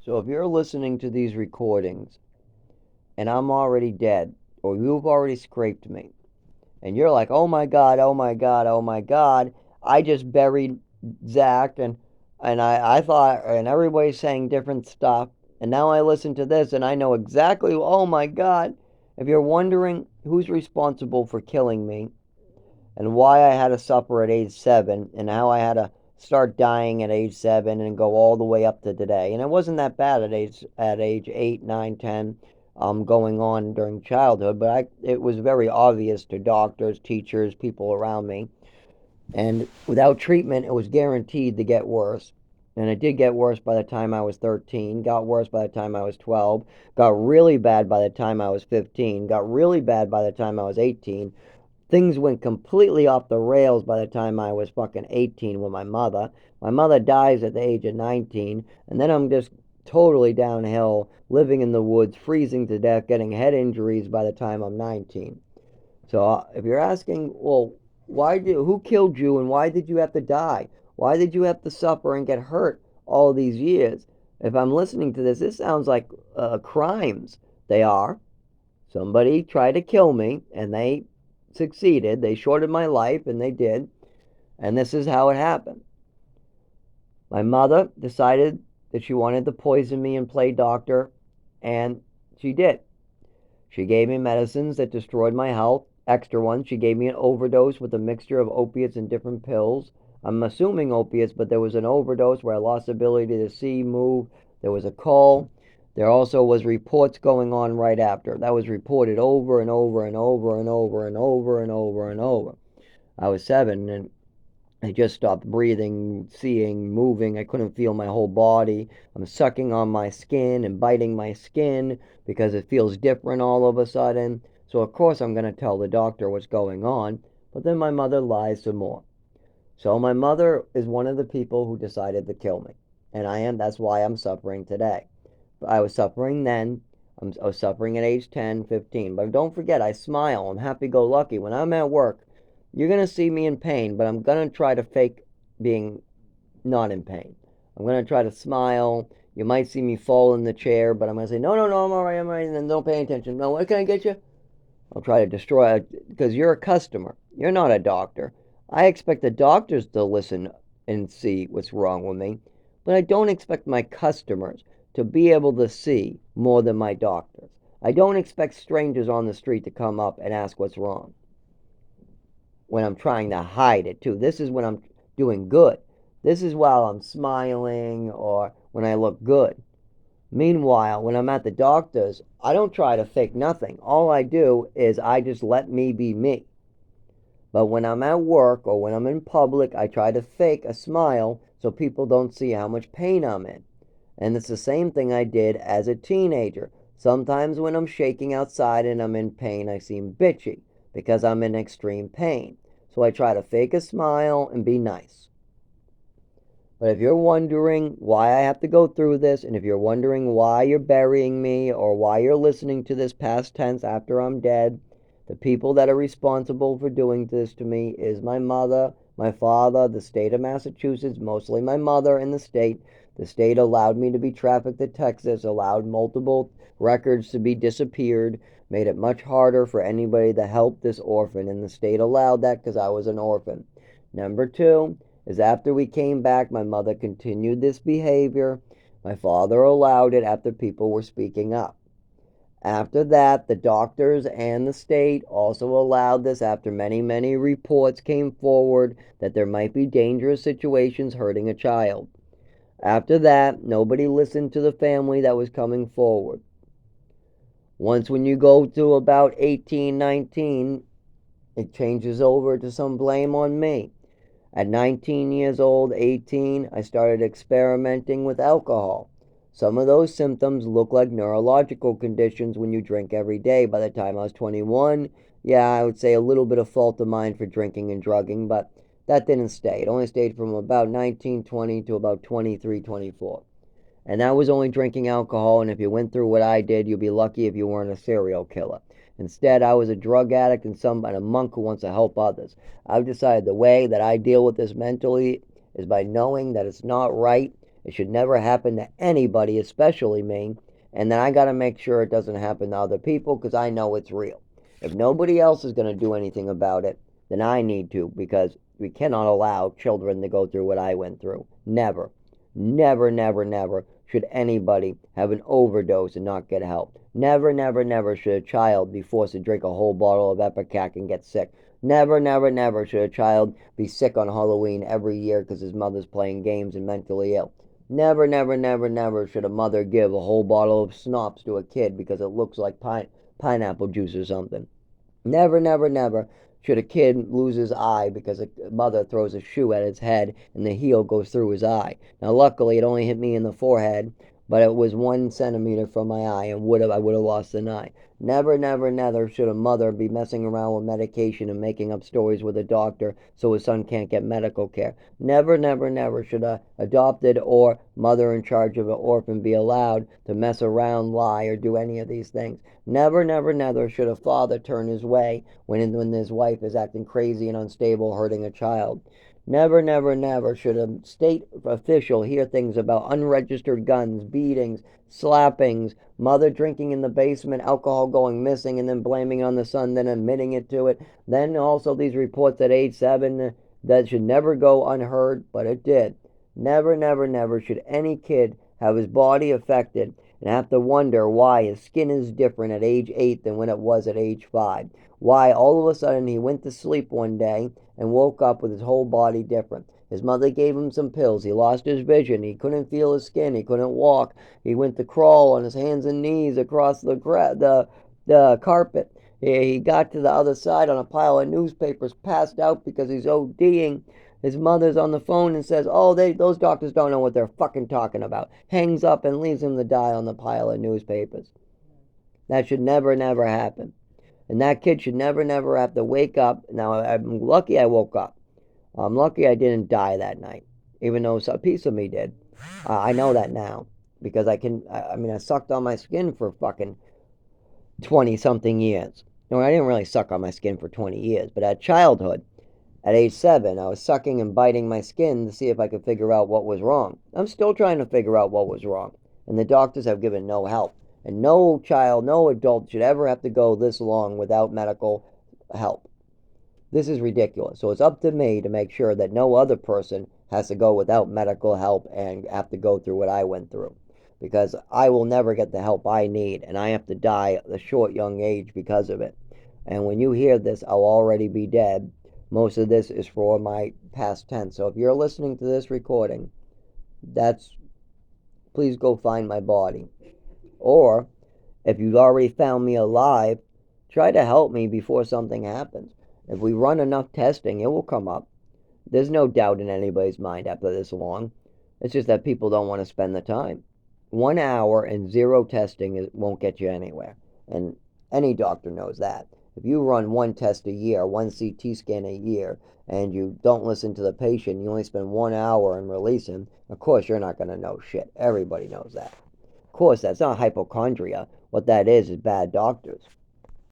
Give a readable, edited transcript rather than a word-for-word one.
So if you're listening to these recordings and I'm already dead, or you've already scraped me, and you're like, oh my God, oh my God, oh my God, I just buried Zach, and I thought, and everybody's saying different stuff, and now I listen to this and I know exactly, oh my God. If you're wondering who's responsible for killing me and why I had to suffer at age 7 and how I had to start dying at age 7 and go all the way up to today. And it wasn't that bad at age 8, 9, 10, going on during childhood, but it was very obvious to doctors, teachers, people around me. And without treatment, it was guaranteed to get worse. And it did get worse by the time I was 13, got worse by the time I was 12, got really bad by the time I was 15, got really bad by the time I was 18. Things went completely off the rails by the time I was fucking 18 with my mother. My mother dies at the age of 19, and then I'm just totally downhill, living in the woods, freezing to death, getting head injuries by the time I'm 19. So if you're asking, well, who killed you and why did you have to die? Why did you have to suffer and get hurt all these years? If I'm listening to this, this sounds like crimes. They are. Somebody tried to kill me and they succeeded. They shorted my life and they did. And this is how it happened. My mother decided that she wanted to poison me and play doctor, and she did. She gave me medicines that destroyed my health, extra ones. She gave me an overdose with a mixture of opiates and different pills. I'm assuming opiates, but there was an overdose where I lost the ability to see, move. There was a call. There also was reports going on right after. That was reported over and over and over and over and over and over and over. I was 7 and I just stopped breathing, seeing, moving. I couldn't feel my whole body. I'm sucking on my skin and biting my skin because it feels different all of a sudden. So, of course, I'm going to tell the doctor what's going on. But then my mother lies some more. So, my mother is one of the people who decided to kill me. And that's why I'm suffering today. I was suffering then. I was suffering at age 10, 15. But don't forget, I smile. I'm happy go lucky. When I'm at work, you're going to see me in pain, but I'm going to try to fake being not in pain. I'm going to try to smile. You might see me fall in the chair, but I'm going to say, no, no, no, I'm all right, and then don't pay attention. No, what can I get you? I'll try to destroy it because you're a customer. You're not a doctor. I expect the doctors to listen and see what's wrong with me, but I don't expect my customers to be able to see more than my doctors. I don't expect strangers on the street to come up and ask what's wrong when I'm trying to hide it too. This is when I'm doing good. This is while I'm smiling or when I look good. Meanwhile, when I'm at the doctor's, I don't try to fake nothing. All I do is I just let me be me. But when I'm at work or when I'm in public, I try to fake a smile so people don't see how much pain I'm in. And it's the same thing I did as a teenager. Sometimes when I'm shaking outside and I'm in pain, I seem bitchy because I'm in extreme pain. So I try to fake a smile and be nice. But if you're wondering why I have to go through this, and if you're wondering why you're burying me or why you're listening to this past tense after I'm dead, the people that are responsible for doing this to me is my mother, my father, the state of Massachusetts, mostly my mother in the state. The state allowed me to be trafficked to Texas, allowed multiple records to be disappeared, made it much harder for anybody to help this orphan, and the state allowed that because I was an orphan. Number two is after we came back, my mother continued this behavior. My father allowed it after people were speaking up. After that, the doctors and the state also allowed this after many, many reports came forward that there might be dangerous situations hurting a child. After that, nobody listened to the family that was coming forward. Once when you go to about 18, 19, it changes over to some blame on me. At 19 years old, 18, I started experimenting with alcohol. Some of those symptoms look like neurological conditions when you drink every day. By the time I was 21, yeah, I would say a little bit of fault of mine for drinking and drugging, but that didn't stay. It only stayed from about 19, 20 to about 23, 24. And that was only drinking alcohol, and if you went through what I did, you'd be lucky if you weren't a serial killer. Instead, I was a drug addict and a monk who wants to help others. I've decided the way that I deal with this mentally is by knowing that it's not right It should never happen to anybody, especially me. And then I got to make sure it doesn't happen to other people because I know it's real. If nobody else is going to do anything about it, then I need to, because we cannot allow children to go through what I went through. Never. Never, never, never should anybody have an overdose and not get help. Never, never, never should a child be forced to drink a whole bottle of Epicac and get sick. Never, never, never should a child be sick on Halloween every year because his mother's playing games and mentally ill. Never, never, never, never should a mother give a whole bottle of schnapps to a kid because it looks like pineapple juice or something. Never, never, never should a kid lose his eye because a mother throws a shoe at his head and the heel goes through his eye. Now, luckily, it only hit me in the forehead, but it was 1 centimeter from my eye, and I would have lost an eye. Never, never, never should a mother be messing around with medication and making up stories with a doctor so his son can't get medical care. Never, never, never should a adopted or mother in charge of an orphan be allowed to mess around, lie, or do any of these things. Never, never, never should a father turn his way when his wife is acting crazy and unstable, hurting a child. Never, never, never should a state official hear things about unregistered guns, beatings, slappings, mother drinking in the basement, alcohol going missing, and then blaming on the son, then admitting it to it. Then also these reports at age 7 that should never go unheard, but it did. Never, never, never should any kid have his body affected and have to wonder why his skin is different at age 8 than when it was at age 5. Why all of a sudden he went to sleep one day and woke up with his whole body different. His mother gave him some pills. He lost his vision. He couldn't feel his skin. He couldn't walk. He went to crawl on his hands and knees across the carpet. He got to the other side on a pile of newspapers, passed out because he's ODing. His mother's on the phone and says, "Oh, those doctors don't know what they're fucking talking about." Hangs up and leaves him to die on the pile of newspapers. That should never, never happen. And that kid should never, never have to wake up. Now, I'm lucky I woke up. I'm lucky I didn't die that night, even though a piece of me did. I know that now because I mean, I sucked on my skin for fucking 20 something years. No, I didn't really suck on my skin for 20 years, but at childhood, at age 7, I was sucking and biting my skin to see if I could figure out what was wrong. I'm still trying to figure out what was wrong, and the doctors have given no help. And no child, no adult should ever have to go this long without medical help. This is ridiculous. So it's up to me to make sure that no other person has to go without medical help and have to go through what I went through. Because I will never get the help I need, and I have to die at a short, young age because of it. And when you hear this, I'll already be dead. Most of this is for my past tense. So if you're listening to this recording, please go find my body. Or if you've already found me alive, try to help me before something happens. If we run enough testing, it will come up. There's no doubt in anybody's mind after this long. It's just that people don't want to spend the time. 1 hour and 0 testing won't get you anywhere. And any doctor knows that. If you run one test a year, one CT scan a year, and you don't listen to the patient, you only spend 1 hour and release him, of course you're not going to know shit. Everybody knows that. Of course, that's not hypochondria. What that is bad doctors.